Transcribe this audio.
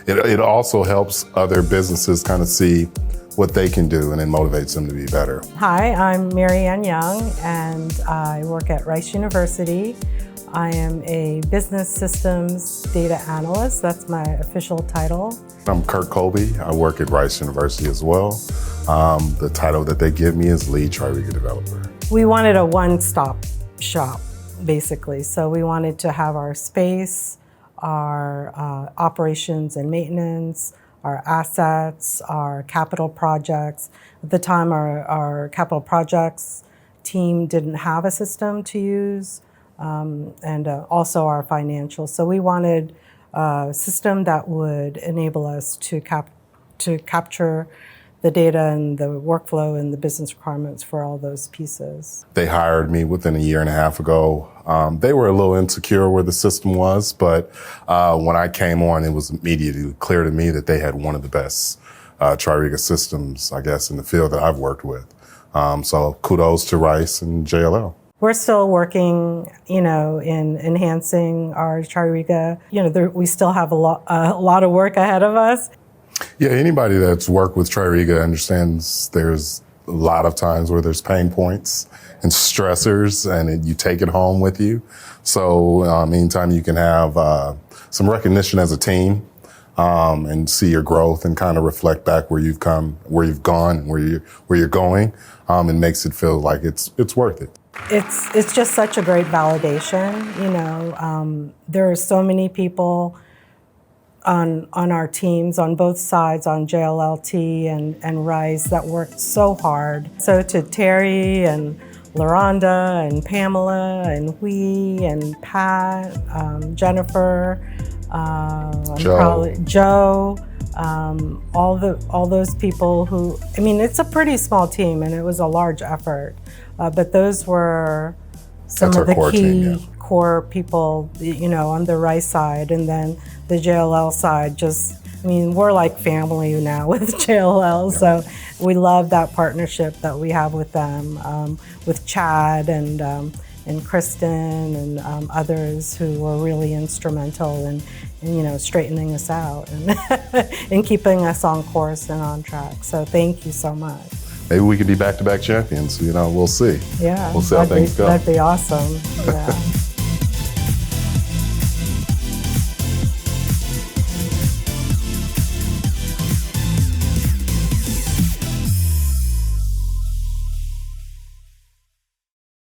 It also helps other businesses kind of see what they can do, and it motivates them to be better. Hi, I'm Mary Ann Young, and I work at Rice University. I am a business systems data analyst. That's my official title. I'm Kurt Colby. I work at Rice University as well. The title that they give me is lead TRIRIGA developer. We wanted a one-stop shop, basically. So we wanted to have our space, our operations and maintenance, our assets, our capital projects. At the time, our capital projects team didn't have a system to use, and also our financials. So we wanted a system that would enable us to capture the data and the workflow and the business requirements for all those pieces. They hired me within a year and a half ago. They were a little insecure where the system was, but when I came on, it was immediately clear to me that they had one of the best TRIRIGA systems, I guess, in the field that I've worked with. So kudos to Rice and JLL. We're still working, in enhancing our TRIRIGA. We still have a lot of work ahead of us. Yeah, anybody that's worked with TRIRIGA understands there's a lot of times where there's pain points and stressors, and you take it home with you. So anytime you can have some recognition as a team and see your growth and kind of reflect back where you've come, where you've gone, where you're going, it makes it feel like it's worth it. It's just such a great validation. There are so many people on our teams, on both sides, on JLLT and Rice, that worked so hard. So to Terry and LaRonda and Pamela and Hui and Pat, Jennifer, Joe, all those people who, it's a pretty small team and it was a large effort, but those were some of the key core people, on the Rice side, and then the JLL side. We're like family now with JLL, so we love that partnership that we have with them, with Chad and Kristen and others who were really instrumental in straightening us out and keeping us on course and on track. So thank you so much. Maybe we could be back-to-back champions. We'll see. Yeah, we'll see how things go. That'd be awesome. Yeah.